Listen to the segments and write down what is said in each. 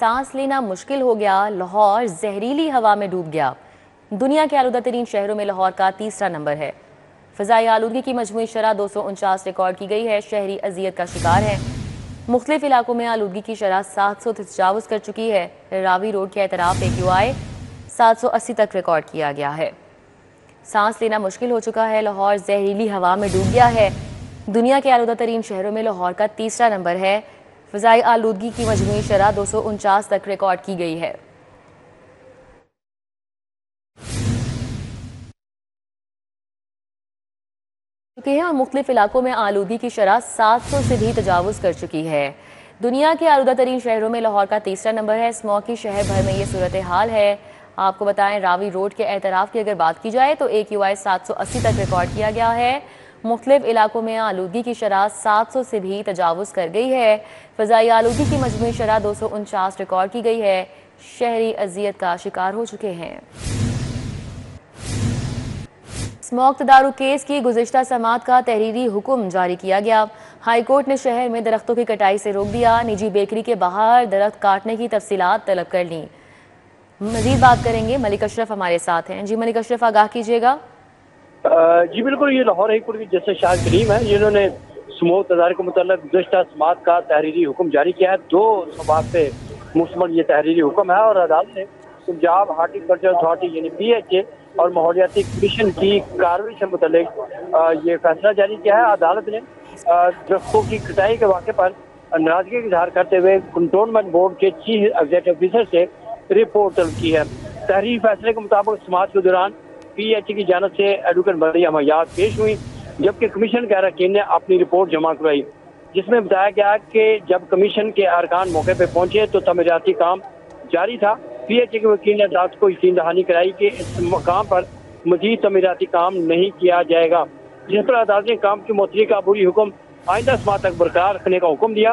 सांस लेना मुश्किल हो गया, लाहौर जहरीली हवा में डूब गया। दुनिया के आलूदा तरीन शहरों में लाहौर का तीसरा नंबर है। फ़ज़ाई आलूदगी की मजमूई शरह 249 रिकॉर्ड की गई है। शहरी अजियत का शिकार है। मुख्तलिफ इलाकों में आलूदगी की शरह 700 तजावुज़ कर चुकी है। रावी रोड के एतराफ़ AQI 780 तक रिकॉर्ड किया गया है। सांस लेना मुश्किल हो चुका है, लाहौर जहरीली हवा में डूब गया है। दुनिया के आलूदा तरीन शहरों में लाहौर का तीसरा नंबर है। फ़ज़ाई आलूदगी की मजमूई शरह 249 तक रिकॉर्ड की गई है। और मुख्तलिफ इलाकों में आलूदगी की शरह 700 से भी तजावुज़ कर चुकी है। दुनिया के आलूदा तरीन शहरों में लाहौर का तीसरा नंबर है। स्मॉग की शहर भर में ये सूरत हाल है। आपको बताएं, रावी रोड के एतराफ़ की अगर बात की जाए तो AQI 780 तक रिकॉर्ड किया गया है। मुख्तलिफ इलाकों में आलूदगी की शरह 700 से भी तजावुज़ कर गई है। फ़ज़ाई आलूदगी की मजमूई शरह 249 रिकॉर्ड की गई है। शहरी अजियत का शिकार हो चुके हैं। स्मॉग तदारुक केस की गुज़िश्ता समात का तहरीरी हुक्म जारी किया गया। हाई कोर्ट ने शहर में दरख्तों की कटाई से रोक दिया। निजी बेकरी के बाहर दरख्त काटने की तफसीलात तलब कर ली। मजीद बात करेंगे, मलिक अशरफ हमारे साथ हैं। जी मलिक अशरफ, आगाह कीजिएगा। जी बिल्कुल, ये लाहौर हाई कोर्ट की जस्टिस शाह करीम है, जिन्होंने स्मोक तदारक के मुताल्लिक गुज़िश्ता समात का तहरीरी हुक्म जारी किया है। 2 समात पे मुश्तमिल ये तहरीरी हुक्म है और अदालत ने पंजाब हार्टिकल्चर अथॉरिटी यानी PHA और माहौलियाती कमीशन की कार्रवाई से मुताल्लिक ये फैसला जारी किया है। अदालत ने दरख्तों की कटाई के वाक़े पर नाराजगी का इजहार करते हुए कंटोनमेंट बोर्ड के चीफ एग्जीक्यूटिव ऑफिसर से रिपोर्ट तलब की है। तहरीरी फैसले के मुताबिक समात के दौरान PHA की जानब से एडवोकेट मरियम हयात पेश हुई, जबकि कमीशन के अरकान ने अपनी रिपोर्ट जमा करवाई, जिसमें बताया गया कि जब कमीशन के अरकान मौके पर पहुंचे तो तमीराती काम जारी था। PHA के वकील ने अदालत को यकीन दहानी कराई कि इस मकाम पर मजीद तमीराती काम नहीं किया जाएगा, जिस पर अदालत ने काम की मुअत्तली का अबूरी हुक्म आइंदा समात तक बरकरार रखने का हुक्म दिया।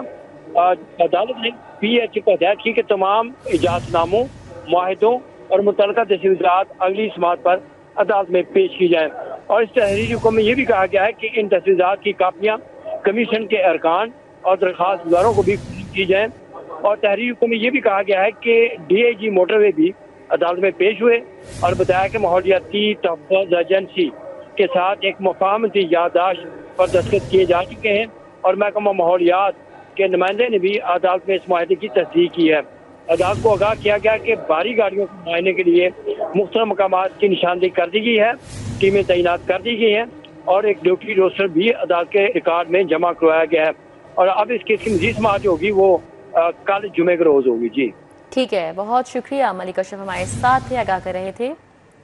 अदालत ने PHA को हिदायत की कि तमाम इजाजतनामों, मुआहिदों और मुतल्लिका दस्तावेज़ात अगली समात पर अदालत में पेश की जाए। और इस तहरीरी हुक्म में यह भी कहा गया है कि इन दस्तावेज़ात की कापियाँ कमीशन के अरकान और दरख्वास्त गुजारों को भी की जाए। और तहरीरी हुक्म में यह भी कहा गया है कि DIG मोटरवे भी अदालत में पेश हुए और बताया कि माहौलियाती तहफ़्फ़ुज़ एजेंसी के साथ एक मुफाहमती याददाश्त पर दस्तखत किए जा चुके हैं और महकमा माहौलियात के नुमाइंदे ने भी अदालत में इस माहे की तस्दीक की है। अदालत को आगाह किया गया कि भारी गाड़ियों के मुआयने के लिए मुख्तलिफ मकामात की निशानदेही कर दी गई है, टीमें तैनात कर दी गई हैं और एक ड्यूटी रोस्टर भी अदालत के रिकॉर्ड में जमा करवाया गया है। और अब इस केस की मजीद समाअत जो होगी वो कल जुमे के रोज होगी। जी ठीक है, बहुत शुक्रिया मलिक अशरफ हमारे साथ थे, आगाह कर रहे थे।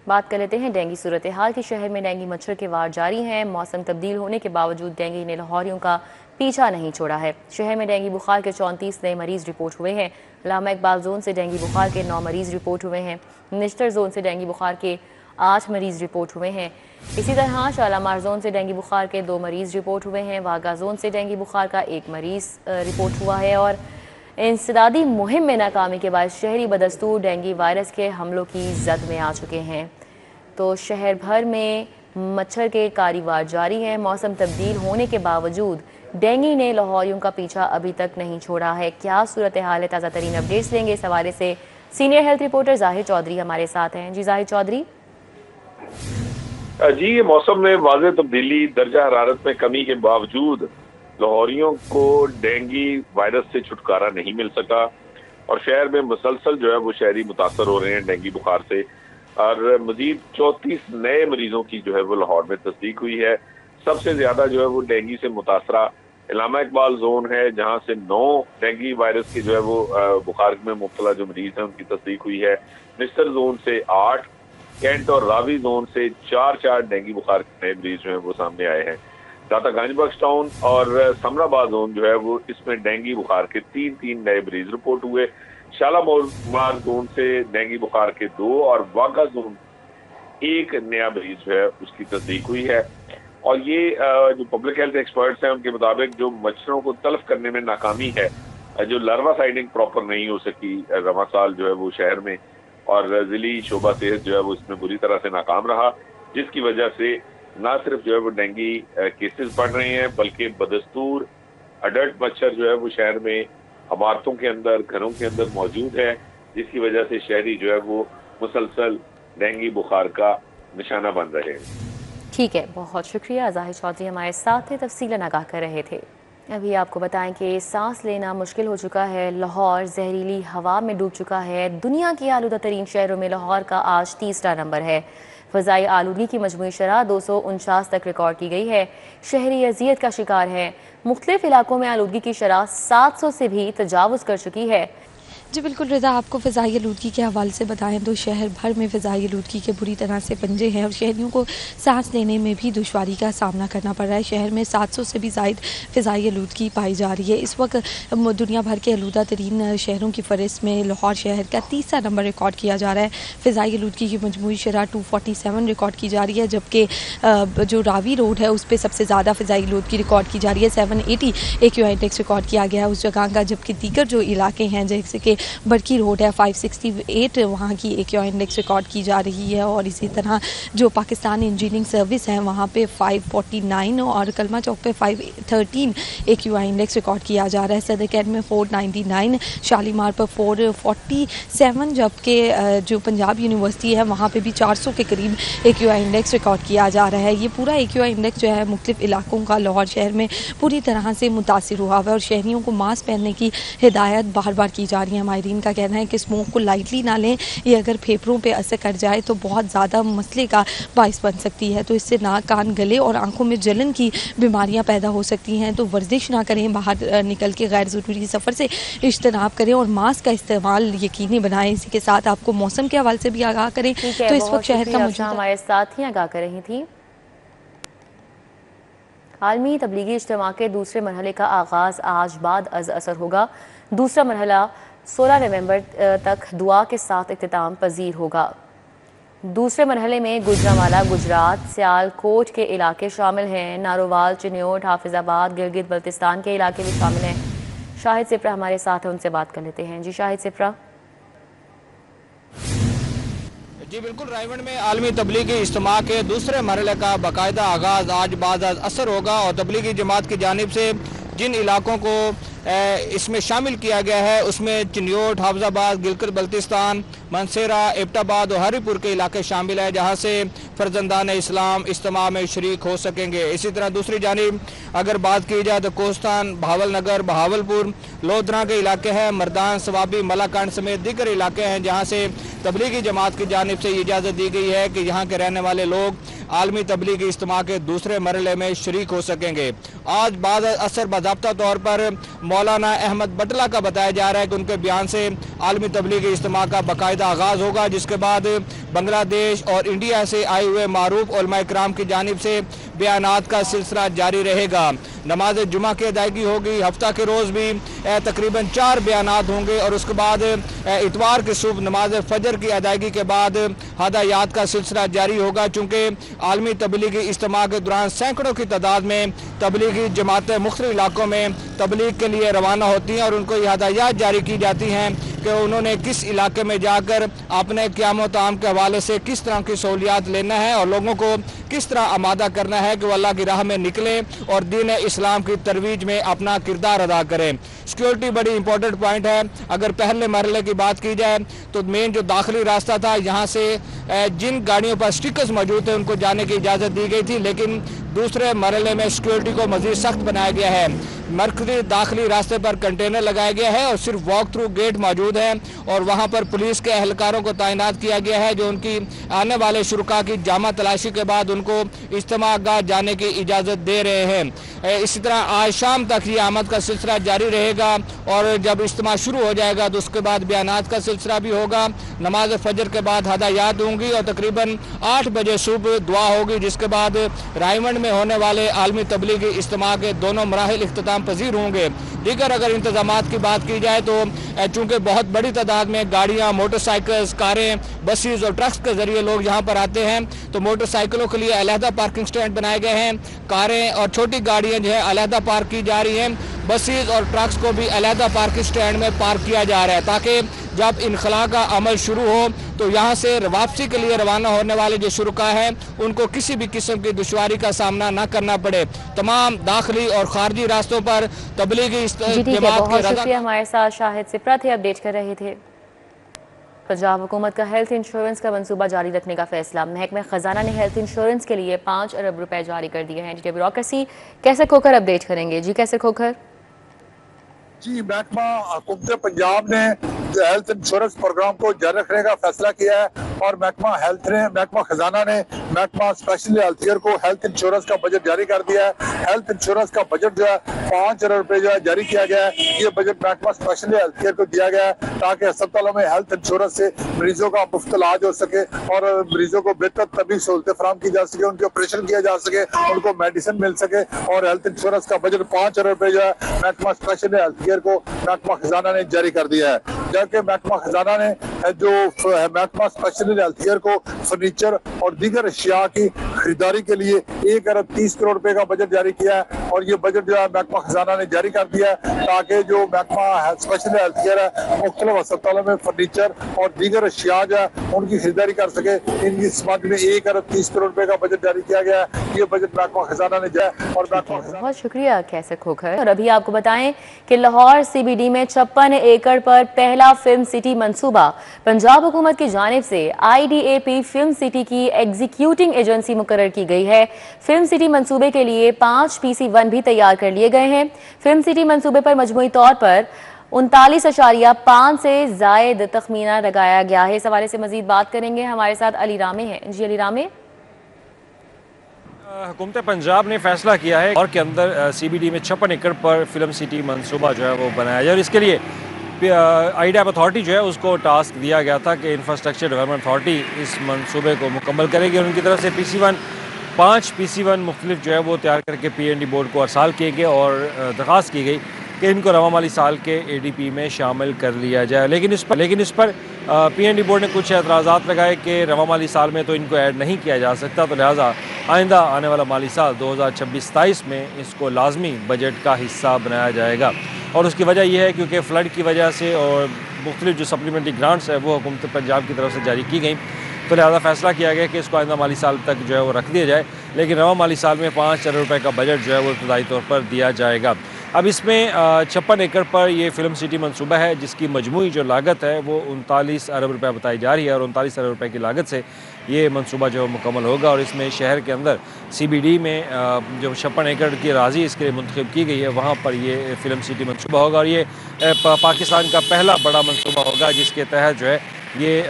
बात कर लेते हैं डेंगू सूरत हाल की। शहर में डेंगू मच्छर के वार जारी हैं। मौसम तब्दील होने के बावजूद डेंगू ने लाहौरियों का पीछा नहीं छोड़ा है। शहर में डेंगू बुखार के 34 नए मरीज रिपोर्ट हुए हैं। अल्लामा इकबाल जोन से डेंगू बुखार के 9 मरीज रिपोर्ट हुए हैं। निश्तर जोन से डेंगू बुखार के 8 मरीज रिपोर्ट हुए हैं। इसी तरह शालामार जोन से डेंगू बुखार के 2 मरीज रिपोर्ट हुए हैं। वागा जोन से डेंगू बुखार का 1 मरीज रिपोर्ट हुआ है। और इंसदादी मुहिम में नाकामी के बाद शहरी बदस्तूर डेंगू वायरस के हमलों की जद में आ चुके हैं। तो शहर भर में मच्छर के कारीवार जारी हैं। मौसम तब्दील होने के बावजूद डेंगू ने लाहौरियों का पीछा अभी तक नहीं छोड़ा है। क्या सूरत हाल है, ताज़ा तरीन अपडेट्स लेंगे इस हवाले से। सीनियर हेल्थ रिपोर्टर जाहिर चौधरी हमारे साथ हैं। जी जाहिर चौधरी। जी, ये मौसम में वाज़ेह तब्दीली, दर्जा हरारत में कमी के बावजूद लाहौरियों को डेंगू वायरस से छुटकारा नहीं मिल सका और शहर में मुसलसल जो है वो शहरी मुतासर हो रहे हैं डेंगू बुखार से। और मजीद 34 नए मरीजों की जो है वो लाहौर में तस्दीक हुई है। सबसे ज्यादा जो है वो डेंगू से मुतासरा अल्लामा इकबाल जोन है, जहां से 9 डेंगू वायरस की जो है वो बुखार में मुब्तला जो मरीज हैं उनकी तस्दीक हुई है। निस्तर जोन से 8, कैंट और रावी जोन से 4 डेंगू बुखार के नए मरीज जो है वो सामने आए हैं। दाता गंजबख्श टाउन और समराबाद जोन जो है वो इसमें डेंगू बुखार के 3 नए मरीज रिपोर्ट हुए। शालामार जोन से डेंगू बुखार के 2 और वाघा जोन 1 नया मरीज जो है उसकी तस्दीक हुई है। और ये जो पब्लिक हेल्थ एक्सपर्ट्स हैं उनके मुताबिक जो मच्छरों को तल्फ करने में नाकामी है, जो लार्वा साइडिंग प्रॉपर नहीं हो सकी रवा साल जो है वो शहर में, और जिली शोबा सेहत जो है वो इसमें बुरी तरह से नाकाम रहा, जिसकी वजह से ना सिर्फ जो है वो डेंगू केसेस बढ़ रहे हैं बल्कि बदस्तूर अडल्ट मच्छर जो है वो शहर में इमारतों के अंदर, घरों के अंदर मौजूद है, जिसकी वजह से शहरी जो है वो मुसलसल डेंगू बुखार का निशाना बन रहे हैं। ठीक है, बहुत शुक्रिया। जाहिर चौधरी हमारे साथ थे, तफसीलन आगाह कर रहे थे। अभी आपको बताएं कि सांस लेना मुश्किल हो चुका है। लाहौर जहरीली हवा में डूब चुका है। दुनिया के आलूदा तरीन शहरों में लाहौर का आज तीसरा नंबर है। फ़ज़ाई आलूदगी की मजमूई शरह 249 तक रिकॉर्ड की गई है। शहरी अजियत का शिकार है। मुख्तलिफ इलाकों में आलूदगी की शरह 700 से भी तजावुज़ कर चुकी है। जी बिल्कुल रज़ा, आपको फ़िज़ाई आलूदगी के हवाले से बताएं तो शहर भर में फ़िज़ाई आलूदगी के बुरी तरह से पंजे हैं और शहरियों को सांस लेने में भी दुश्वारी का सामना करना पड़ रहा है। शहर में 700 से भी ज़ायद फ़िज़ाई आलूदगी पाई जा रही है। इस वक्त दुनिया भर के आलूदा तरीन शहरों की फ़हरिस्त में लाहौर शहर का तीसरा नंबर रिकॉर्ड किया जा रहा है। फ़िज़ाई आलूदगी की मजमूई शरह 247 रिकॉर्ड की जा रही है, जबकि जो रावी रोड है उस पर सबसे ज़्यादा फ़िज़ाई आलूदगी रिकॉर्ड की जा रही है। 780 AQI इंडेक्स रिकॉर्ड किया गया है उस जगह का, जबकि दीगर जो इलाके हैं जैसे कि बड़की रोड है 568 वहाँ की AQI इंडेक्स रिकॉर्ड की जा रही है। और इसी तरह जो पाकिस्तान इंजीनियरिंग सर्विस है वहाँ पे 549 और कलमा चौक पे 513 AQI इंडेक्स रिकॉर्ड किया जा रहा है। सदर कैंट में 499, शालीमार पर 447, जबकि जो पंजाब यूनिवर्सिटी है वहाँ पे भी 400 के करीब AQI इंडेक्स रिकॉर्ड किया जा रहा है। ये पूरा AQI इंडेक्स जो है मुख्तलिफ इलाकों का लाहौर शहर में पूरी तरह से मुतासिर हुआ है और शहरियों को मास्क पहनने की हिदायत बार बार की जा रही है। माहिरीन का कहना है कि स्मोक को लाइटली ना लें, ये अगर फेफड़ों पे असर कर जाए तो बहुत ज़्यादा मसले का बाइस बन सकती है। तो इससे नाक, कान, गले और आंखों में जलन की बीमारियां पैदा हो सकती हैं। तो वर्जिश ना करें, बाहर निकल के गैर ज़रूरी सफ़र से इज्तनाब करें और मास्क का इस्तेमाल यकीनी बनाएं। इसी के साथ आपको मौसम के हवाले से भी आगाह करें। तो इस वक्त शहर का मौजूद हमारे साथ ही आगाह कर रही थी। आलमी तबलीगी इज्तिमा के दूसरे मरहले का आगाज़ आज बाद अज़ असर होगा। दूसरा मरहला 16 नवंबर तक दुआ के साथ इख्तिताम पजीर होगा। दूसरे मरहले में गुजरांवाला, गुजरात, सियालकोट के इलाके शामिल हैं। नारोवाल, चिन्योट, हाफिजाबाद, गिलगित बल्तिस्तान के इलाके भी शामिल हैं। शाहिद सिप्रा हमारे साथ हैं, उनसे बात कर लेते हैं। जी शाहिद सिप्रा। जी बिल्कुल, रायवंड में आलमी तबलीगी इज्तिमा के दूसरे मरहले का बाकायदा आगाज़ आज बाद असर होगा और तबलीगी जमात की जानिब से जिन इलाकों को इसमें शामिल किया गया है उसमें चिन्योट, हाफिजाबाद, गिलगित बल्तिस्तान, मनसेरा, एबटाबाद और हरीपुर के इलाके शामिल है, जहां से फर्जंदान इस्लाम इज्तिमा में शरीक हो सकेंगे। इसी तरह दूसरी जानिब अगर बात की जाए तो कोस्तान, भावलनगर, बहावलपुर, लोधरा के इलाके हैं, मर्दान, सवाबी, मलाकांड समेत दीगर इलाके हैं जहाँ से तबलीगी जमात की जानिब से इजाज़त दी गई है कि यहाँ के रहने वाले लोग आलमी तबलीगी इज्तिमा के दूसरे मरहले में शरीक हो सकेंगे। आज बाद असर बाज़ाब्ता तौर पर मौलाना अहमद बटला का बताया जा रहा है कि उनके बयान से आलमी तबलीगी इज्तिमा का बाकायदा आगाज़ होगा, जिसके बाद बांग्लादेश और इंडिया से आए हुए मारूफ उलमा इकराम की जानिब से बयानात का सिलसिला जारी रहेगा। नमाज जुमा की अदायगी होगी, हफ्ता के रोज़ भी तकरीबन 4 बयानात होंगे और उसके बाद इतवार की सुबह नमाज फजर की अदायगी के बाद हदायत का सिलसिला जारी होगा। चूँकि आलमी तबलीगी इज्तिमा के दौरान सैकड़ों की तादाद में तबलीगी जमातें मुख्तलिफ इलाकों में तबलीग के लिए रवाना होती हैं और उनको ये हदायत जारी की जाती हैं कि उन्होंने किस इलाके में जाकर अपने क़याम ताम के हवाले से किस तरह की सहूलियात लेना है और लोगों को किस तरह आमादा करना है कि वो अल्लाह की राह में निकलें और दीन इस्लाम की तरवीज में अपना किरदार अदा करें। सिक्योरिटी बड़ी इंपॉर्टेंट पॉइंट है। अगर पहले मरहले की बात की जाए तो मेन जो दाखिली रास्ता था, यहाँ से जिन गाड़ियों पर स्टिकर्स मौजूद थे उनको जाने की इजाज़त दी गई थी, लेकिन दूसरे मरहले में सिक्योरिटी को मज़ीद सख्त बनाया गया है। मरकज़ी दाखिली रास्ते पर कंटेनर लगाया गया है और सिर्फ वॉक थ्रू गेट मौजूद है और वहाँ पर पुलिस के एहलकारों को तैनात किया गया है जो उनकी आने वाले शुरुका की जामा तलाशी के बाद उनको इज्तिमा गाह जाने की इजाज़त दे रहे हैं। इसी तरह आज शाम तक ये आमद का सिलसिला जारी रहेगा और जब इज्तिमा शुरू हो जाएगा तो उसके बाद बयानात का सिलसिला भी होगा। नमाज फजर के बाद हदायत होंगी और तकरीबन 8 बजे सुबह दुआ होगी, जिसके बाद रायवंड में होने वाले आलमी तबलीगी इज्तिमा के दोनों मराहिल इख्तिताम पजीर होंगे। दीगर अगर इंतजामात की बात की जाए तो चूँकि बहुत बड़ी तादाद में गाड़ियाँ, मोटरसाइकिल्स, कारें, बसेस और ट्रक्स के जरिए लोग यहाँ पर आते हैं तो मोटरसाइकिलों के लिए अलहदा पार्किंग स्टैंड बनाए गए हैं, कारें और छोटी गाड़ियाँ जो है अलहदा पार्क की जा रही हैं। बसेस और ट्रक्स को भी अलहदा पार्किंग स्टैंड में पार्क किया जा रहा है, ताकि जब इनखला का अमल शुरू हो तो यहाँ से वापसी के लिए रवाना होने वाले जो शुरुका हैं उनको किसी भी किस्म की दुश्वारी का सामना न करना पड़े। तमाम दाखिली और खारजी रास्तों पर तबलीगी जमात के शुक्रिया, हमारे साथ शाहिद सिप्रा थे, अपडेट कर रहे थे। पंजाब हुकूमत का हेल्थ इंश्योरेंस का मंसूबा जारी रखने का फैसला। महकमे खजाना ने हेल्थ इंश्योरेंस के लिए 5 अरब रुपए जारी कर दिए हैं। ब्यूरोक्रेसी कैसे खोकर अपडेट करेंगे जी, कैसे खोकर? जी, महकमा हुकूमत पंजाब ने हेल्थ इंश्योरेंस प्रोग्राम को जारी रखने का फैसला किया है और महकमा खजाना ने महकमा स्पेशल हेल्थ केयर को हेल्थ इंश्योरेंस का बजट जारी कर दिया है। हेल्थ इंश्योरेंस का बजट जो है 5 अरब रुपए जो है जारी किया गया है। ये बजट महकमा स्पेशल हेल्थ केयर को दिया गया है ताकि अस्पतालों में हेल्थ इंश्योरेंस से मरीजों का मुफ्त इलाज हो सके और मरीजों को बेहतर तबी सहूलतें फराहम की जा सके, उनके ऑपरेशन किया जा सके, उनको मेडिसिन मिल सके। और हेल्थ इंश्योरेंस का बजट 5 अरब रुपए जो है महकमा स्पेशल हेल्थ केयर को महकमा खजाना ने जारी कर दिया है। जबकि महकमा खजाना ने जो महकमा स्पेशल हेल्थ केयर को फर्नीचर और दीगर अशिया की खरीदारी के लिए 1 अरब 30 करोड़ रुपए का बजट जारी किया है और ये बजट जो है महकमा खजाना ने जारी कर दिया है ताकि जो महकमा स्पेशल हेल्थ केयर है मुख्तलिफ अस्पतालों में फर्नीचर और दीगर अशिया जो है उनकी खरीदारी कर सके। इनकी संबंध में 1 अरब 30 करोड़ रुपए का बजट जारी किया गया है। ये बजट महकमा खजाना ने दिया और बहुत शुक्रिया कैसे खोकर। और अभी आपको बताएं कि लाहौर CBD में 56 एकड़ पर पहला फिल्म सिटी मंसूबा पंजाब हुकूमत की जानिब से IDAP फिल्म सिटी की एग्जीक्यूटिंग एजेंसी मुकर्रर की गई है। फिल्म सिटी मंसूबे के लिए 5 PC1 भी तैयार कर लिए गए हैं। फिल्म सिटी मंसूबे पर मजमूई तौर पर 39.5 से जायद तखमीना लगाया गया है। इस हवाले से मजीद बात करेंगे, हमारे साथ अली रामे हैं। जी अली रामे। हुकूमत पंजाब ने फैसला किया है और के अंदर CBD में 56 एकड़ पर फिल्म सिटी मंसूबा जो है वो बनाया जाए और इसके लिए IDAP अथॉरिटी जो है उसको टास्क दिया गया था कि इंफ्रास्ट्रक्चर डेवलपमेंट अथॉरिटी इस मंसूबे को मुकम्मल करेगी और उनकी तरफ से PC1 5 PC1 मुख्तलिफ जो है वो तैयार करके PND बोर्ड को अरसाल किए गए और दरख्वास्त की गई कि इनको रवा माली साल के ADP में शामिल कर लिया जाए। लेकिन इस पर PND बोर्ड ने कुछ एतराज़ात लगाए कि रवा माली साल में तो इनको ऐड नहीं किया जा सकता, तो लिहाजा आइंदा आने वाला माली साल 2026-27 में इसको लाजमी बजट का हिस्सा बनाया जाएगा। और उसकी वजह यह है क्योंकि फ़्लड की वजह से और मुख्तलिफ जो सप्लीमेंट्री ग्रांट्स है वो हुकूमत पंजाब की तरफ से जारी की गई, तो लिहाजा फैसला किया गया कि इसको आइंदा माली साल तक जो है वो रख दिया जाए। लेकिन रवा माली साल में 5 अरब रुपए का बजट जो है वो इब्तदाई तौर पर दिया जाएगा। अब इसमें 56 एकड़ पर ये फिल्म सिटी मंसूबा है जिसकी मजमूई जो लागत है वो 39 अरब रुपए बताई जा रही है और 39 अरब रुपए की लागत से ये मंसूबा जो मुकम्मल होगा और इसमें शहर के अंदर CBD में जो 56 एकड़ की अराज़ी इसके लिए मुंतखब की गई है वहाँ पर ये फिल्म सिटी मंसूबा होगा और ये पाकिस्तान का पहला बड़ा मंसूबा होगा जिसके तहत जो है ये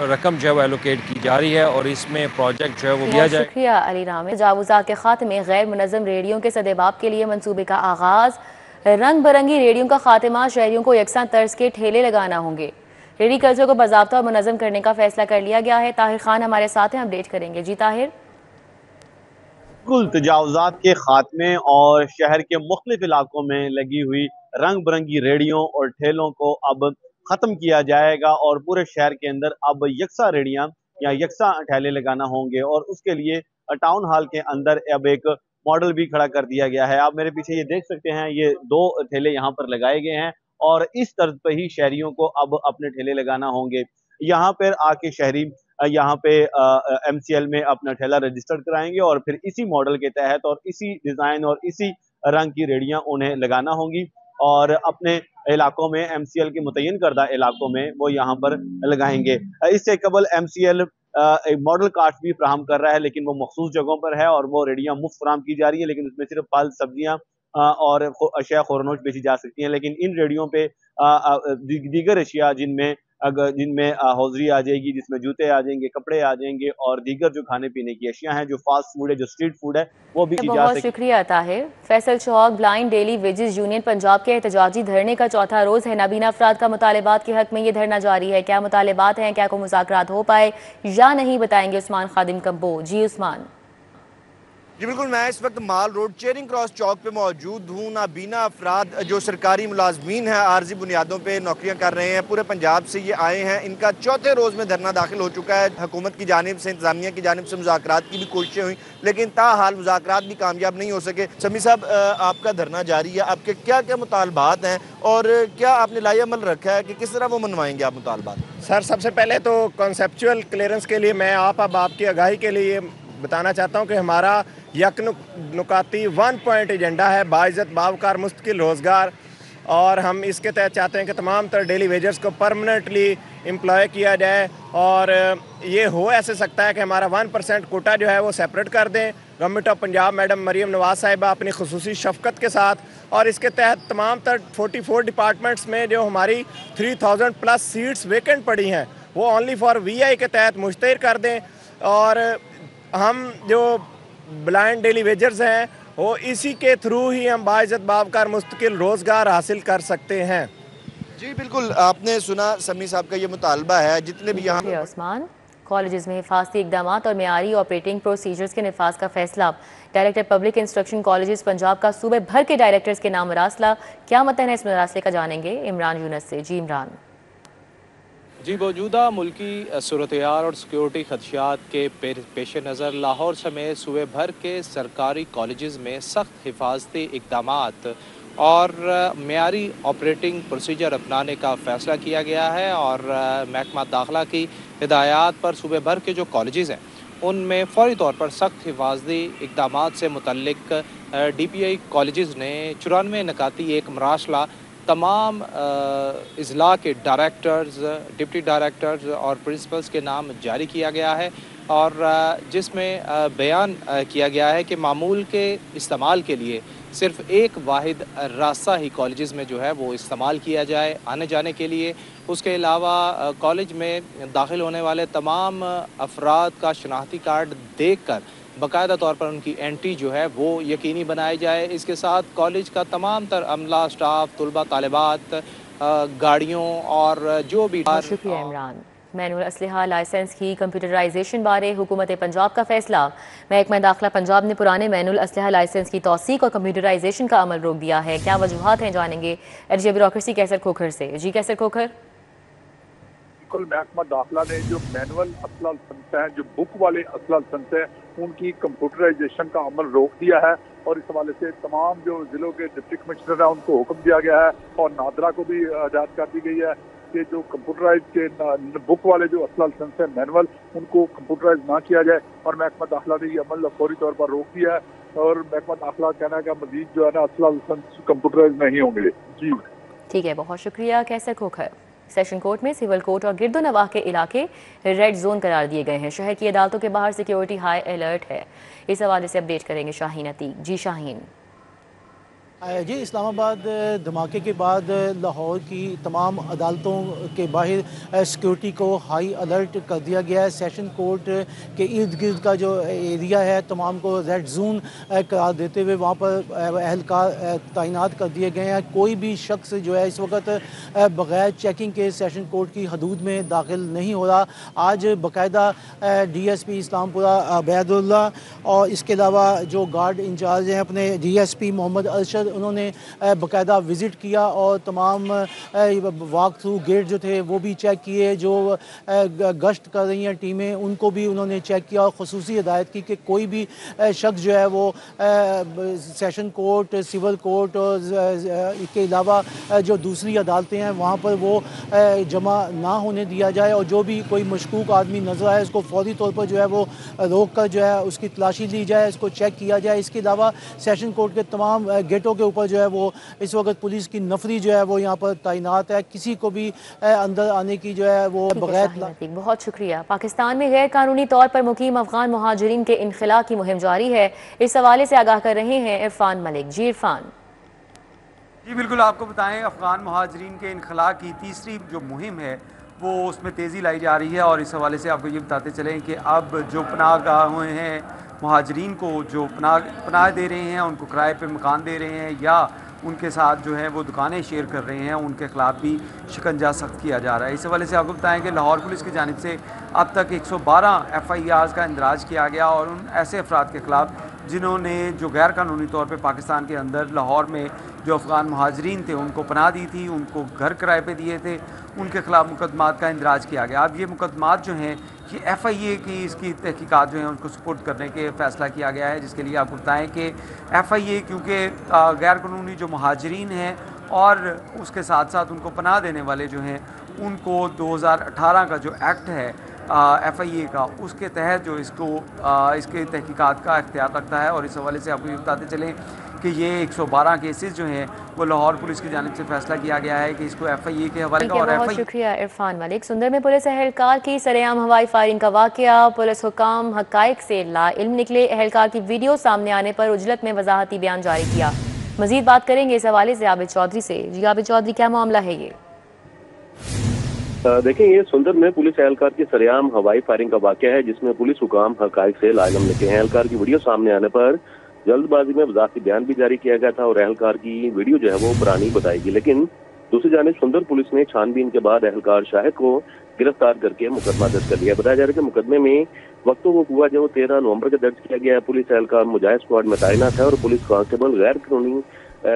रकम जो है वो एलोकेट की जा रही है और इसमें प्रोजेक्ट जो है वो किया जाए। शुक्रिया अली रामे। तजावुज़ात के खात्मे, गैर मुनज़्ज़म रेडियो के सदेबाब के लिए मंसूबे का आगाज़, रंग बरंगी रेडियो का खात्मा, शहरियों को यकसां तर्ज के ठेले लगाना होंगे। रेडी कल्चर को बाज़ाब्ता और मुनज़्ज़म करने का फैसला कर लिया गया है। ताहिर खान हमारे साथ हैं, अपडेट करेंगे। जी ताहिर। बिल्कुल, तजावुज़ात के खात्मे और शहर के मुख्तलिफ इलाकों में लगी हुई रंग बिरंगी रेडियो और ठेलों को अब खत्म किया जाएगा और पूरे शहर के अंदर अब यकसा रेडियां या यकसा ठेले लगाना होंगे और उसके लिए टाउन हॉल के अंदर अब एक मॉडल भी खड़ा कर दिया गया है। आप मेरे पीछे ये देख सकते हैं, ये 2 ठेले यहाँ पर लगाए गए हैं और इस तर्ज पर ही शहरियों को अब अपने ठेले लगाना होंगे। यहाँ पर आके शहरी यहाँ पे MCL में अपना ठेला रजिस्टर्ड कराएंगे और फिर इसी मॉडल के तहत और इसी डिजाइन और इसी रंग की रेडियां उन्हें लगाना होंगी और अपने इलाकों में MCL के मुतय्यन करदा इलाकों में वो यहाँ पर लगाएंगे। इससे कबल MCL एक मॉडल कार्ड भी फराहम कर रहा है लेकिन वो मखसूस जगहों पर है और वो रेडियां मुफ्त फराहम की जा रही है, लेकिन उसमें सिर्फ फल, सब्जियां और अशिया खुरनोश बेची जा सकती हैं। लेकिन इन रेडियो पे दीगर अशिया जिनमें हौजरी आ जाएगी, जिसमें जूते आ जाएंगे, कपड़े आ जाएंगे और दीगर जो खाने पीने की अशिया हैं, जो फास्ट फूड है, जो स्ट्रीट फूड है, वो भी बहुत शुक्रिया Tahir. Faisal Chowk blind daily wages union Punjab के एहतजाजी धरने का चौथा रोज है। नाबीना अफराद का मुतालिबात के हक में ये धरना जारी है। क्या मुतालिबात हैं, क्या कोई मुज़ाकरात हो पाए या नहीं, बताएंगे उस्मान खादिम कब्बो। जी उस्मान। جی بالکل، میں اس وقت مال روڈ چیرنگ کراس چوک پہ موجود ہوں۔ نابینا افراد جو سرکاری ملازمین ہیں، عارضی بنیادوں پہ نوکریاں کر رہے ہیں، پورے پنجاب سے یہ آئے ہیں۔ ان کا چوتھے روز میں دھرنا داخل ہو چکا ہے۔ حکومت کی جانب سے، انتظامیہ کی جانب سے مذاکرات کی بھی کوششیں ہوئیں، لیکن تاحال مذاکرات بھی کامیاب نہیں ہو سکے۔ سمیع صاحب، آپ کا دھرنا جاری ہے، آپ کے کیا کیا مطالبات ہیں اور کیا آپ نے لائحہ عمل رکھا ہے کہ کس طرح وہ منوائیں گے آپ مطالبات؟ سر، سب سے پہلے تو کنسیپچول کلیئرنس کے لیے میں آپ کی آگاہی کے لیے بتانا چاہتا ہوں کہ ہمارا یک نکاتی 1 پوائنٹ ایجنڈا ہے، باعزت باوقار مستقل روزگار، اور ہم اس کے تحت چاہتے ہیں کہ تمام تر ڈیلی ویجرز کو پرمننٹلی امپلائی کیا جائے، اور یہ ہو ایسے سکتا ہے کہ ہمارا 1% کوٹا جو ہے وہ سیپریٹ کر دیں government of Punjab madam Maryam Nawaz صاحبہ اپنی خصوصی شفقت کے ساتھ، اور اس کے تحت تمام تر 44 ڈپارٹمنٹس میں جو ہماری 3000+ سیٹس ویکنٹ پڑی ہیں وہ اونلی فار VI کے تحت مشتہر کر دیں، اور ہم جو بلائنڈ ڈیلی ویجرز ہیں وہ اسی کے تھرو ہی ہم باعزت باوقار مستقل روزگار حاصل کر سکتے ہیں۔ جی بالکل، آپ نے سنا سمیع صاحب کا یہ مطالبہ ہے۔ جتنے بھی یہاں عثمان، کالجز میں حفاظتی اقدامات اور معیاری آپریٹنگ پروسیجرز کے نفاذ کا فیصلہ۔ Director public instruction colleges Punjab کا صوبے بھر کے ڈائریکٹرز کے نام مراسلہ۔ کیا متن ہے اس مراسلے کا، جانیں گے عمران یونس سے۔ جی عمران۔ جی، موجودہ ملکی صورتحال اور سیکیورٹی خدشات کے پیش نظر لاہور سمیت صوبے بھر کے سرکاری کالجز میں سخت حفاظتی اقدامات اور معیاری آپریٹنگ پروسیجر اپنانے کا فیصلہ کیا گیا ہے، اور محکمہ داخلہ کی ہدایات پر صوبے بھر کے جو کالجز ہیں ان میں فوری طور پر سخت حفاظتی اقدامات سے متعلق DPI کالجز نے 94 نکاتی ایک مراسلہ تمام اضلاع کے ڈائریکٹرز، ڈپٹی ڈائریکٹرز اور پرنسپلز کے نام جاری کیا گیا ہے، اور جس میں بیان کیا گیا ہے کہ معمول کے استعمال کے لیے صرف ایک واحد راستہ ہی کالجز میں جو ہے وہ استعمال کیا جائے آنے جانے کے لیے۔ اس کے علاوہ کالج میں داخل ہونے والے تمام افراد کا شناختی کارڈ دیکھ کر باقاعدہ طور پر ان کی انٹری جو ہے وہ یقینی بنائی جائے۔ اس کے ساتھ کالج کا تمام تر عملہ، سٹاف، طلبہ، طالبات، گاڑیوں اور جو بھی شکریہ عمران۔ مینول اسلحہ لائسنس کی کمپیوٹرائزیشن بارے حکومت پنجاب کا فیصلہ۔ محکمہ داخلہ پنجاب نے پرانے مینول اسلحہ لائسنس کی توثیق اور کمپیوٹرائزیشن کا عمل روک دیا ہے۔ کیا وجوہات ہیں، جانیں گے ایڈیٹر بیوروکریسی کیسر کھوکھر سے۔ جی کیسر کھوکھر۔ بالکل، محکمہ داخلہ نے جو مینول اسلحہ لائسنس ہیں، جو بک والے اسلحہ لائسنس ہیں، ان کی کمپیوٹرائزیشن کا عمل روک دیا ہے، اور اس حوالے سے تمام جو ضلعوں کے ڈپٹی کمشنر ہیں ان کو حکم دیا گیا ہے، اور نادرا کو بھی ہدایت کر دی گئی ہے کہ جو کمپیوٹرائز کے بک والے جو اسلحہ لائسنس ہیں مینول، ان کو کمپیوٹرائز نہ کیا جائے، اور محکمہ داخلہ نے یہ عمل فوری طور پر روک دیا ہے، اور محکمہ داخلہ کہنا ہے کہ مزید جو ہے نا اسلحہ لائسنس کمپیوٹرائز نہیں ہوں گے۔ جی ٹھیک ہے، بہت شکریہ کیسر کھوکھر۔ سیشن کورٹ میں سول کورٹ اور گرد و نواح کے علاقے ریڈ زون قرار دیے گئے ہیں۔ شہر کی عدالتوں کے باہر سیکیورٹی ہائی الرٹ ہے۔ اس حوالے سے اپڈیٹ کریں گے شاہین عتیق۔ جی شاہین۔ جی، اسلام آباد دھماکے کے بعد لاہور کی تمام عدالتوں کے باہر سیکیورٹی کو ہائی الرٹ کر دیا گیا ہے۔ سیشن کورٹ کے ارد گرد کا جو ایریا ہے تمام کو ریڈ زون قرار دیتے ہوئے وہاں پر اہلکار تعینات کر دیے گئے ہیں۔ کوئی بھی شخص جو ہے اس وقت بغیر چیکنگ کے سیشن کورٹ کی حدود میں داخل نہیں ہو رہا۔ آج باقاعدہ DSP اسلام پورہ عبید اللہ اور اس کے علاوہ جو گارڈ انچارج ہیں اپنے DSP محمد ارشد، انہوں نے باقاعدہ وزٹ کیا اور تمام واک تھرو گیٹ جو تھے وہ بھی چیک کیے۔ جو گشت کر رہی ہیں ٹیمیں ان کو بھی انہوں نے چیک کیا، اور خصوصی ہدایت کی کہ کوئی بھی شخص جو ہے وہ سیشن کورٹ، سول کورٹ اور اس کے علاوہ جو دوسری عدالتیں ہیں وہاں پر وہ جمع نہ ہونے دیا جائے، اور جو بھی کوئی مشکوک آدمی نظر آئے اس کو فوری طور پر جو ہے وہ روک کر جو ہے اس کی تلاشی لی جائے، اس کو چیک کیا جائے۔ اس کے علاوہ سیشن کورٹ کے تمام گیٹوں کے اوپر جو ہے وہ اس وقت پولیس کی نفری جو ہے وہ یہاں پر تعینات ہے، کسی کو بھی اندر آنے کی جو ہے وہ بغیر۔ بہت شکریہ۔ پاکستان میں غیر قانونی طور پر مقیم افغان مہاجرین کے انخلاء کی مہم جاری ہے۔ اس حوالے سے آگاہ کر رہے ہیں عرفان ملک۔ جی عرفان۔ جی بالکل، آپ کو بتائیں افغان مہاجرین کے انخلاء کی تیسری جو مہم ہے وہ اس میں تیزی لائی جا رہی ہے، اور اس حوالے سے آپ کو یہ بتاتے چلیں کہ اب جو پناہ گاہیں ہیں مہاجرین کو جو پناہ دے رہے ہیں، ان کو کرائے پہ مکان دے رہے ہیں یا ان کے ساتھ جو ہے وہ دکانیں شیئر کر رہے ہیں، ان کے خلاف بھی شکنجہ سخت کیا جا رہا ہے۔ اس حوالے سے آپ کو بتائیں کہ لاہور پولیس کی جانب سے اب تک 112 FIRs کا اندراج کیا گیا، اور ان ایسے افراد کے خلاف जिन्होंने जो गैर कानूनी तौर पे पाकिस्तान के अंदर लाहौर में जो अफ़गान महाजरीन थे उनको पनाह दी थी, उनको घर किराए पे दिए थे, उनके ख़िलाफ़ मुकदमात का इंदराज किया गया। अब ये मुकदमात जो हैं कि FIA की इसकी तहकीकात जो हैं उनको सपोर्ट करने के फ़ैसला किया गया है, जिसके लिए आपको बताएं कि FIA क्योंकि गैर कानूनी जो महाजरीन हैं और उसके साथ साथ उनको पनाह देने वाले जो हैं उनको 2018 का जो एक्ट है FIA का, उसके तहत जो इसके तहकीकात का इख्तियार रखता है। और इस हवाले से आपको ये बताते चलें कि ये 112 केसेस जो हैं वो लाहौर पुलिस की जानिब से फैसला किया गया है कि इसको FIA के हवाले का। और बहुत शुक्रिया इरफान मलिक। सुंदर में पुलिस एहलकार की सरेआम हवाई फायरिंग का वाकया, पुलिस हुकाम हकाइक से लाइल्म निकले, एहलकार की वीडियो सामने आने पर उजलत में वजाहती बयान जारी किया। मजीद बात करेंगे इस हवाले से आबिद चौधरी से। जी आबिद चौधरी, क्या मामला है ये? देखें, ये सुंदर में पुलिस एहलकार की सरेआम हवाई फायरिंग का वाकया है, जिसमें पुलिस हुकाम हकाइक से लाइल्म निकले हैं। एहलकार की वीडियो सामने आने पर जल्दबाजी में वजाहती बयान भी जारी किया गया था और एहलकार की वीडियो जो है वो पुरानी बताएगी। लेकिन दूसरी जानिब सुंदर पुलिस ने छानबीन के बाद एहलकार शाहिद को गिरफ्तार करके मुकदमा दर्ज कर लिया। बताया जा रहा है कि मुकदमे में वक्तों को हुआ जो 13 नवंबर को दर्ज किया गया है। पुलिस एहलकार मुजाहिद स्क्वाड में तैनात है और पुलिस कांस्टेबल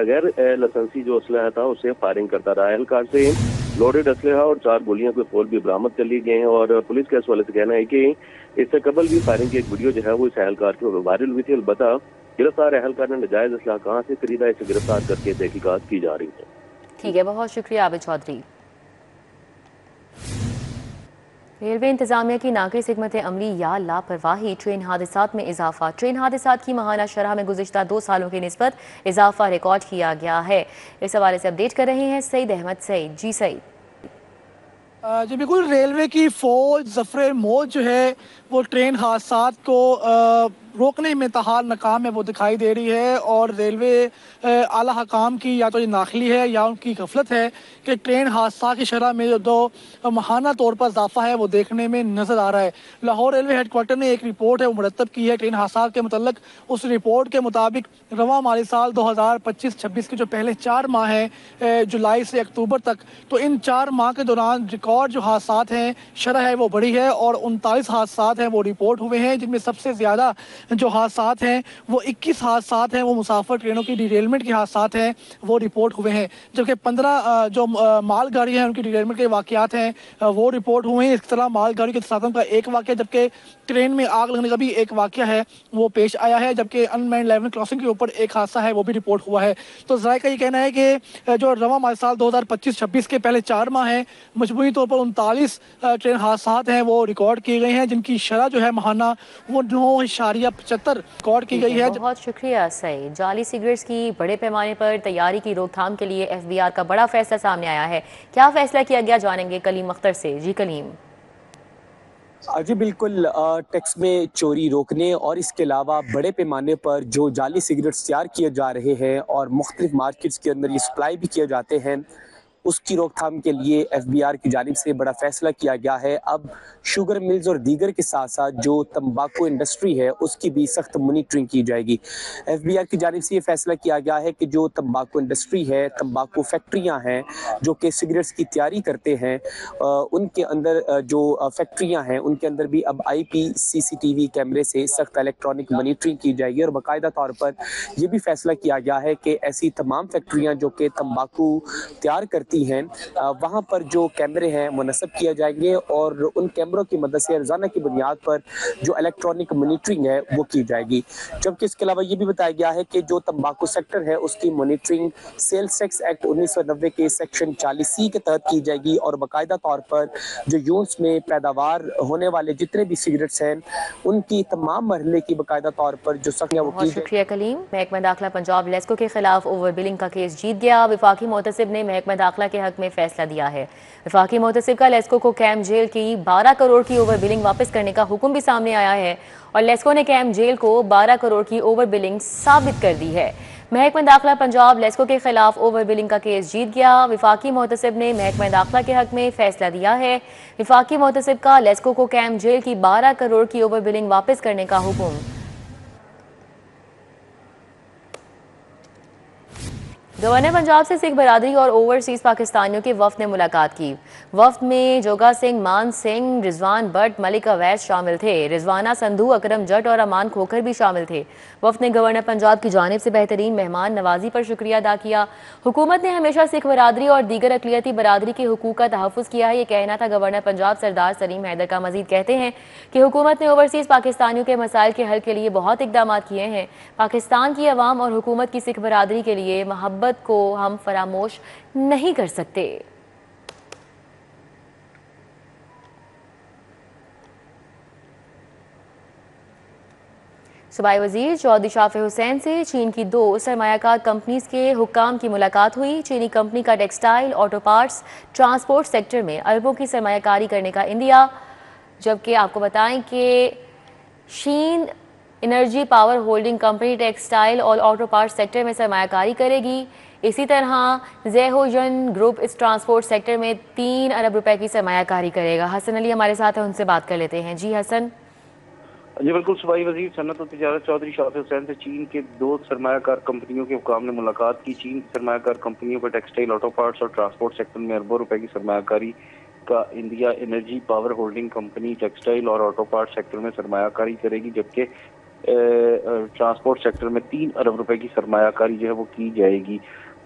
गैर लाइसेंसी जो असलहा था उससे फायरिंग करता रहा। एहलकार से लोडेड असलहा और 4 गोलियों के फौल भी बरामद कर लिए गए हैं और पुलिस के इस हवाले से कहना है कि इससे कबल भी फायरिंग की एक वीडियो जो है वो इस एहलकार की वायरल हुई थी। अलबत्ता गिरफ्तार एहलकार ने नाजायज असलहा कहाँ से खरीदा, इसे गिरफ्तार करके तहकीकात की जा रही है। ठीक है, बहुत शुक्रिया आबिद चौधरी। रेलवे इंतजामिया की नाक़िस हिकमत अमली या लापरवाही, ट्रेन हादसात में इजाफा। ट्रेन हादसात की माहाना शरह में गुज़िश्ता 2 सालों की निस्बत इजाफा रिकॉर्ड किया गया है। इस हवाले से अपडेट कर रहे हैं सईद अहमद सईद। जी सईद। जी बिल्कुल, रेलवे की फ़ौज ज़फ़र मौत जो है वो ट्रेन हादसात को रोकने में तहाल नाकाम है वो दिखाई दे रही है और रेलवे आला हकाम की या तो ये नाखली है या उनकी गफलत है कि ट्रेन हादसा की शरह में जो माहाना तौर पर इजाफा है वो देखने में नज़र आ रहा है। लाहौर रेलवे हेडक्वार्टर ने एक रिपोर्ट है वो मुरतब की है ट्रेन हादसा के मतलब। उस रिपोर्ट के मुताबिक रवां माली साल 2025-26 के जो पहले 4 माह हैं जुलाई से अक्टूबर तक, तो इन 4 माह के दौरान रिकॉर्ड जो हादसा हैं शरह है वो बढ़ी है और 39 हादसा हैं वो रिपोर्ट हुए हैं, जिनमें सबसे ज़्यादा जो हादसा हैं वो 21 हादसा हैं वो मुसाफिर ट्रेनों की डिटेलमेंट के हादसा हैं वो रिपोर्ट हुए हैं, जबकि 15 जो मालगाड़ी हैं उनकी डिटेलमेंट के वाक़यात हैं वो रिपोर्ट हुए हैं। इस तरह मालगाड़ी के तसादम का एक वाक़या, जबकि ट्रेन में आग लगने का भी एक वाक़या है वो पेश आया है, जबकि अनमैन्ड लेवल क्रॉसिंग के ऊपर एक हादसा है वो भी रिपोर्ट हुआ है। तो ज़ाय का ये कहना है कि जो रवां माली साल 2025-26 के पहले 4 माह हैं मजमूई तौर पर 39 ट्रेन हादसा हैं वो रिकॉर्ड किए गए हैं, जिनकी शरह जो है माहाना वो 9.75 रिकॉर्ड की गई है। बहुत शुक्रिया सईद। जाली सिगरेट्स की बड़े पैमाने पर तैयारी की रोकथाम के लिए FBR का बड़ा फैसला सामने आया है। क्या फैसला किया गया, जानेंगे कलीम अख्तर से। जी कलीम। जी बिल्कुल, टैक्स में चोरी रोकने और इसके अलावा बड़े पैमाने पर जो जाली सिगरेट्स तैयार किए जा रहे हैं और मुख्तलिफ मार्केट्स के अंदर ये सप्लाई भी किए जाते हैं, उसकी रोकथाम के लिए FBR की जानिब से बड़ा फैसला किया गया है। अब शुगर मिल्स और दीगर के साथ साथ जो तंबाकू इंडस्ट्री है उसकी भी सख्त मॉनिटरिंग की जाएगी। FBR की जानिब से ये फैसला किया गया है कि जो तंबाकू इंडस्ट्री है, तंबाकू फैक्ट्रियां हैं जो कि सिगरेट्स की तैयारी करते हैं, उनके अंदर जो फैक्ट्रियां हैं उनके अंदर भी अब IP CCTV कैमरे से सख्त इलेक्ट्रॉनिक मॉनिटरिंग की जाएगी और बाकायदा तौर पर यह भी फैसला किया गया है कि ऐसी तमाम फैक्ट्रियां जो कि तंबाकू तैयार करती हैं वहां पर जो कैमरे हैं मुनस्सब किए जाएंगे और उन कैमरों की मदद से रोजाना की बुनियाद पर जो इलेक्ट्रॉनिक मॉनिटरिंग है वो की जाएगी। जबकि इसके अलावा ये भी बताया गया है कि जो तंबाकू सेक्टर है उसकी मॉनिटरिंग सेल्स टैक्स एक्ट 1990 के सेक्शन 40C के तहत की जाएगी और बाकायदा तौर पर जो यूनिट्स में पैदावार होने वाले जितने भी सिगरेट्स हैं उनकी तमाम मरहले की बाकायदा तौर पर जो सख्तियां वो की। शुक्रिया कलीम। महकमा दाखिला पंजाब लेस्को के खिलाफ ओवर बिलिंग का केस जीत गया। विफाकी मोहतसिब ने महकमा दाखिला के हक में फैसला दिया है। विफाकी मोहतसिब का लेस्को को कैम जेल की 12 करोड़ की ओवर बिलिंग वापस करने का हुक्म भी सामने आया है और लेस्को ने कैम जेल को 12 करोड़ की ओवर बिलिंग साबित कर दी है। महकमा दाखिला पंजाब लेस्को के खिलाफ ओवर बिलिंग का केस जीत गया। विफाकी मोहतसिब ने महकमा दाखिला के हक में फैसला दिया है। विफाकी मोहतसिब का लेस्को को कैम जेल की 12 करोड़ की ओवर बिलिंग वापस करने का हुक्म। गवर्नर पंजाब से सिख बरादरी और ओवरसीज पाकिस्तानियों के वफ्द ने मुलाकात की। वफ्द में जोगा सिंह, मान सिंह, रिजवान बट, मलिक अवैस शामिल थे। रिजवाना संधू, अकरम जट और अमान खोखर भी शामिल थे। वफ्द ने गवर्नर पंजाब की जानिब से बेहतरीन मेहमान नवाजी पर शुक्रिया अदा किया। हुकूमत ने हमेशा सिख बरादरी और दीगर अक़लियती बरादरी के हुकूक का तहफ़्फ़ुज़ किया है, ये कहना था गवर्नर पंजाब सरदार सलीम हैदर का। मजीद कहते हैं कि हुकूमत ने ओवरसीज पाकिस्तानियों के मसाइल के हल के लिए बहुत इक़दाम किए हैं। पाकिस्तान की अवाम और हुकूमत की सिख बरादरी के लिए मोहब्बत को हम फरामोश नहीं कर सकते। सूबाई वजीर चौधरी शाफी हुसैन से चीन की 2 सरमायाकार कंपनीज के हुक्काम की मुलाकात हुई। चीनी कंपनी का textile, auto parts, transport sector में अरबों की सरमायाकारी करने का इंदिया, जबकि आपको बताएं कि शीन energy power holding company textile और ऑटो पार्ट्स सेक्टर में सरमायाकारी करेगी। इसी तरह ज़ेहोजन ग्रुप इस ट्रांसपोर्ट सेक्टर में 3 अरब रुपए की सरमायाकारी करेगा। हसन अली हमारे साथ हैं, उनसे बात कर लेते हैं। जी हसन। जी बिल्कुल, सूबाई वजीर सनत और तिजारत चौधरी शाफी हुसैन से चीन के 2 सरमायाकार कंपनियों के हुक्काम ने मुलाकात की। चीन की सरमायाकार कंपनियों पर टेक्सटाइल, ऑटो पार्ट्स और ट्रांसपोर्ट सेक्टर में अरबों रुपए की सरमायाकारी का India energy power holding company textile और ऑटो पार्ट्स सेक्टर में सरमायाकारी करेगी, जबकि ट्रांसपोर्ट सेक्टर में 3 अरब रुपए की सरमायाकारी जो है वो की जाएगी।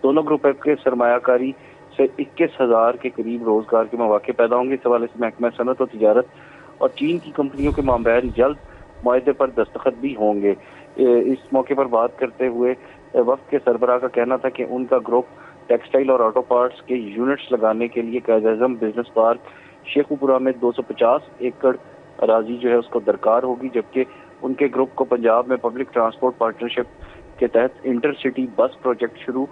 दोनों ग्रुप के सरमायाकारी से 21,000 के करीब रोजगार के मौके पैदा होंगे। इस हवाले से महकमा सनत और तिजारत और चीन की कंपनियों के माबैन जल्द मुआहदे पर दस्तखत भी होंगे। इस मौके पर बात करते हुए वफ्द के सरबराह का कहना था कि उनका ग्रुप टेक्सटाइल और ऑटो पार्ट्स के यूनिट्स लगाने के लिए कायद-ए-आज़म बिजनेस पार्क शेखुपुरा में 250 एकड़ अराजी जो है उसको दरकार होगी, जबकि उनके ग्रुप को पंजाब में पब्लिक ट्रांसपोर्ट पार्टनरशिप के तहत इंटरसिटी बस प्रोजेक्ट शुरू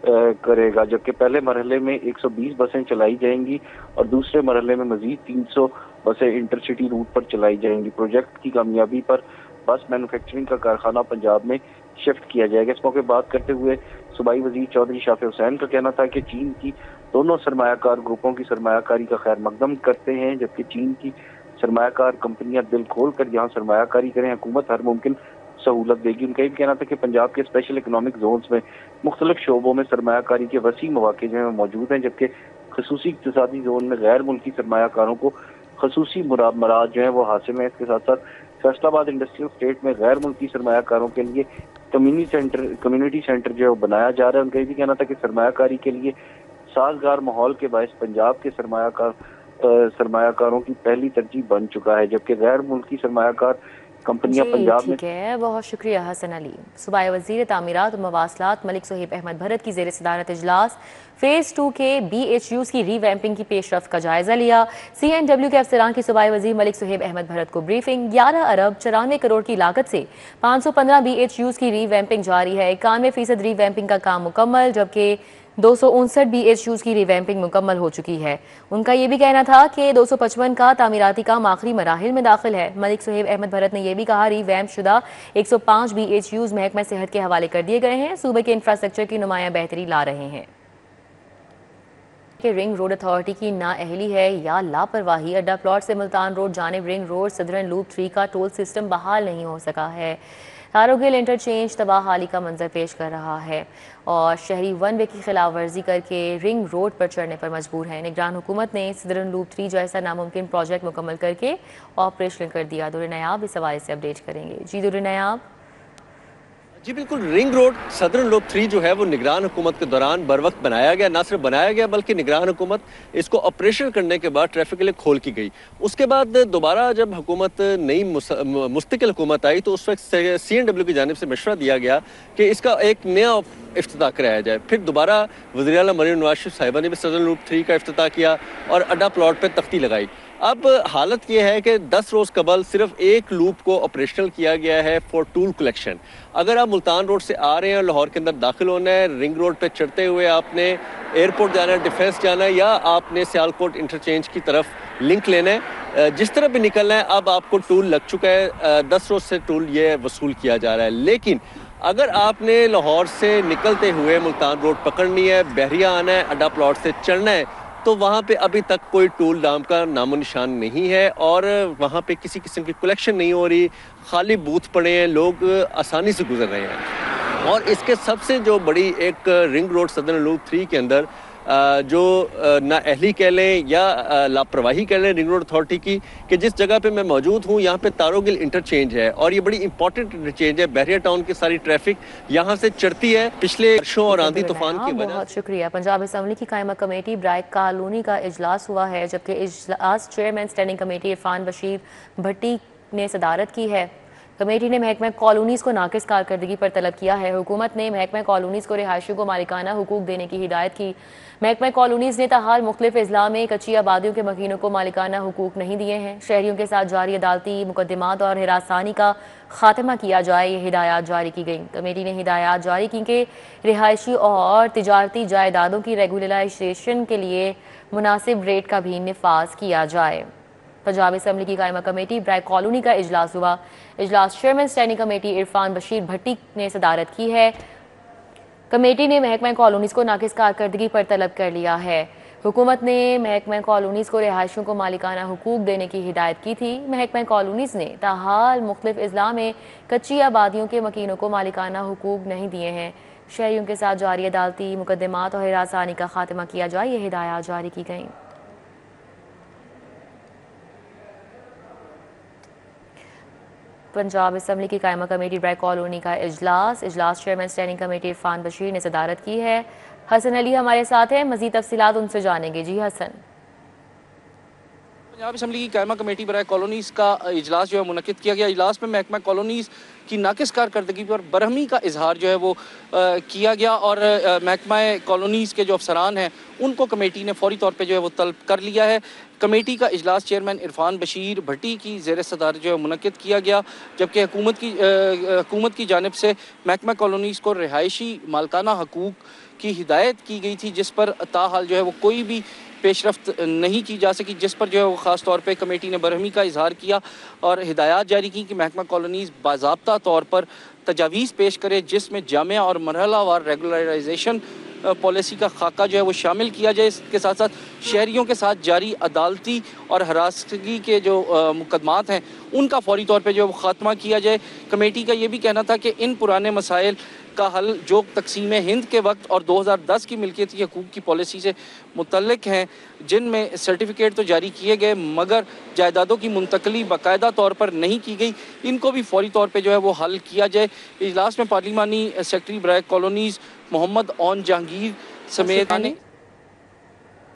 करेगा, जबकि पहले मरहले में 120 बसें चलाई जाएंगी और दूसरे मरहले में मजीद 300 बसें इंटरसिटी रूट पर चलाई जाएंगी। प्रोजेक्ट की कामयाबी पर बस मैन्युफैक्चरिंग का कारखाना पंजाब में शिफ्ट किया जाएगा। इस मौके बात करते हुए सूबाई वजीर चौधरी शाफी हुसैन का कहना था कि चीन की दोनों सरमायाकार ग्रुपों की सरमायाकारी का खैर मकदम करते हैं, जबकि चीन की सरमायाकार कंपनियां दिल खोल कर यहाँ सरमायाकारी करें, हुकूमत हर मुमकिन सहूलत देगी। उनका ये कहना था कि पंजाब के स्पेशल इकोनॉमिक जोन्स में मुख्तलिफ शोबों में सरमायाकारी के वसी मौके जो है मौजूद हैं, जबकि खसूसी इक्तिसादी जोन में गैर मुल्की सरमायाकारों को खसूसी मराद जो है वो हासिल है। इसके साथ साथ फैसलाबाद इंडस्ट्रियल स्टेट में गैर मुल्की सरमायाकारों के लिए कम्युनिटी सेंटर जो है वो बनाया जा रहा है। उनका ये भी कहना था कि सरमायाकारी के लिए साजगार माहौल के बायस पंजाब के सरमायाकारों की पहली तरजीह बन चुका है, जबकि गैर मुल्की सरमायाकार कंपनियां पंजाब में। ठीक है, बहुत शुक्रिया हसन अली। सूबाई वज़ीर तामीरात और मवासलात मलिक सुहेब अहमद भरत की ज़ेर सदारत इजलास फेज़ 2 के BHUs की रीवैम्पिंग की पेशरफ्त का जायजा लिया। CNW के अफसरान की सूबाई वज़ीर मलिक सुहेब अहमद भरत को ब्रीफिंग। 11 अरब 94 करोड़ की लागत से 515 BHUs की रीवैम्पिंग जारी है। 91% रीवैम्पिंग का काम मुकम्मल, जबकि 259 BHUs की रिवैम्पिंग मुकम्मल हो चुकी है। उनका ये भी कहना था कि 255 का तामीराती काम आखिरी मराहिल में दाखिल है। मलिक सुहेब अहमद भरत ने यह भी कहा रिवैम्प शुदा 105 BHUs महकमा सेहत के हवाले कर दिए गए हैं, सूबे के इंफ्रास्ट्रक्चर की नुमाया बेहतरी ला रहे हैं। कि रिंग रोड अथॉरिटी की नाअहली है या लापरवाही, अड्डा प्लॉट से मुल्तान रोड जानिब रिंग रोड सदरन लूप 3 का टोल सिस्टम बहाल नहीं हो सका है। तारोगिल इंटरचेंज तबाह हाली का मंजर पेश कर रहा है और शहरी वन वे की खिलाफ वर्जी करके रिंग रोड पर चढ़ने पर मजबूर है। निगरान हुकूमत ने सदरन लूप 3 जैसा नामुमकिन प्रोजेक्ट मुकम्मल करके ऑपरेशनल कर दिया। दुर्र नयाब इस हवाले से अपडेट करेंगे। जी दुर्र नयाब। जी बिल्कुल, रिंग रोड सदरन लूप 3 जो है वो निगरान हुकूमत के दौरान बर वक्त बनाया गया, ना सिर्फ बनाया गया बल्कि निगरान हुकूमत इसको ऑपरेशन करने के बाद ट्रैफिक के लिए खोल की गई। उसके बाद दोबारा जब हुकूमत नई मुस्तकिल हुकूमत आई तो उस वक्त CNW की जानिब से मशवरा दिया गया कि इसका एक नया इफ्तिताह कराया जाए। फिर दोबारा वज़ीर आला मरीम नवाज शरीफ साहिबा ने भी सदरन लूप 3 का इफ्तिताह किया और अड्डा प्लॉट पर तख्ती लगाई। अब हालत ये है कि 10 रोज़ कबल सिर्फ एक लूप को ऑपरेशनल किया गया है फॉर टूल कलेक्शन। अगर आप मुल्तान रोड से आ रहे हैं और लाहौर के अंदर दाखिल होना है, रिंग रोड पे चढ़ते हुए आपने एयरपोर्ट जाना है, डिफेंस जाना है या आपने सियालकोट इंटरचेंज की तरफ लिंक लेना है, जिस तरह भी निकलना है अब आपको टूल लग चुका है। 10 रोज़ से टूल ये वसूल किया जा रहा है। लेकिन अगर आपने लाहौर से निकलते हुए मुल्तान रोड पकड़नी है, बहरिया आना है, अड्डा प्लॉट से चढ़ना है, तो वहाँ पे अभी तक कोई टूल नाम का नामो निशान नहीं है और वहाँ पे किसी किस्म की कलेक्शन नहीं हो रही, खाली बूथ पड़े हैं, लोग आसानी से गुजर रहे हैं। اور اس کے سب سے جو بڑی ایک رنگ روڈ سدرن لوپ 3 کے اندر جو نااہلی کہہ لیں یا لاپرواہی کہہ لیں رنگ روڈ اتھارٹی کی، کہ جس جگہ پہ میں موجود ہوں یہاں پہ تاروگل انٹرچینج ہے اور یہ بڑی امپورٹنٹ انٹرچینج ہے. بحریہ ٹاؤن کی ساری ٹریفک یہاں سے چڑھتی ہے. پچھلے بارشوں اور آندھی طوفان کی وجہ بہت شکریہ. پنجاب اسمبلی کی قائمہ کمیٹی برائے کالونی کا اجلاس ہوا ہے، جبکہ اجلاس chairman standing committee Irfan Bashir Bhatti نے صدارت کی ہے. کمیٹی نے محکمہ کالونیز کو ناقص کارکردگی پر طلب کیا ہے. حکومت نے محکمہ کالونیز کو رہائشیوں کو مالکانہ حقوق دینے کی ہدایت کی. محکمہ کالونیز نے تاحال مختلف اضلاع میں کچی آبادیوں کے مکینوں کو مالکانہ حقوق نہیں دیے ہیں. شہریوں کے ساتھ جاری عدالتی مقدمات اور ہراسانی کا خاتمہ کیا جائے، یہ ہدایات جاری کی گئیں. کمیٹی نے ہدایات جاری کی کہ رہائشی اور تجارتی جائیدادوں کی ریگولرائزیشن کے لیے مناسب ریٹ کا بھی نفاذ کیا جائے. پنجاب اسمبلی کی قائمہ کمیٹی برائے کالونی کا اجلاس ہوا. اجلاس chairman standing committee Irfan Bashir Bhatti نے صدارت کی ہے. کمیٹی نے محکمہ کالونیز کو ناقص کارکردگی پر طلب کر لیا ہے. حکومت نے محکمہ کالونیز کو رہائشیوں کو مالکانہ حقوق دینے کی ہدایت کی تھی. محکمہ کالونیز نے تاحال مختلف اضلاع میں کچی آبادیوں کے مکینوں کو مالکانہ حقوق نہیں دیے ہیں. شہریوں کے ساتھ جاری عدالتی مقدمات اور ہراسانی کا خاتمہ کیا جائے، یہ ہدایات جاری کی گئیں. پنجاب اسمبلی کی قائمہ کمیٹی برائے کالونی کا اجلاس chairman standing committee Irfan Bashir نے صدارت کی ہے. حسن علی ہمارے ساتھ ہیں، مزید تفصیلات ان سے جانیں گے. جی حسن. پنجاب اسمبلی کی قائمہ کمیٹی برائے کالونیز کا اجلاس جو ہے منعقد کیا گیا. اجلاس میں محکمہ کالونیز کی ناقص کارکردگی پر برہمی کا اظہار جو ہے وہ کیا گیا اور محکمہ کالونیز کے جو افسران ہیں ان کو کمیٹی نے فوری طور پہ جو ہے وہ طلب کر لیا ہے. کمیٹی کا اجلاس چیئرمین عرفان بشیر بھٹی کی زیر صدارت جو ہے منعقد کیا گیا، جبکہ حکومت کی جانب سے محکمہ کالونیز کو رہائشی مالکانہ حقوق کی ہدایت کی گئی تھی، جس پر تاحال جو ہے وہ کوئی بھی پیش رفت نہیں کی جا سکی، جس پر جو ہے وہ خاص طور پہ کمیٹی نے برہمی کا اظہار کیا اور ہدایات جاری کی کہ محکمہ کالونیز باضابطہ طور پر تجاویز پیش کرے، جس میں جامع اور مرحلہ وار ریگولرائزیشن پالیسی کا خاکہ جو ہے وہ شامل کیا جائے. اس کے ساتھ ساتھ شہریوں کے ساتھ جاری عدالتی اور ہراسگی کے جو مقدمات ہیں ان کا فوری طور پہ جو ہے وہ خاتمہ کیا جائے. کمیٹی کا یہ بھی کہنا تھا کہ ان پرانے مسائل کا حل جو تقسیم ہند کے وقت اور 2010 کی ملکیتی حقوق کی پالیسی سے متعلق ہیں، جن میں سرٹیفکیٹ تو جاری کیے گئے مگر جائیدادوں کی منتقلی باقاعدہ طور پر نہیں کی گئی، ان کو بھی فوری طور پہ جو ہے وہ حل کیا جائے. اجلاس میں پارلیمانی سیکرٹری برائے کالونیز محمد اون جہانگیر سمیت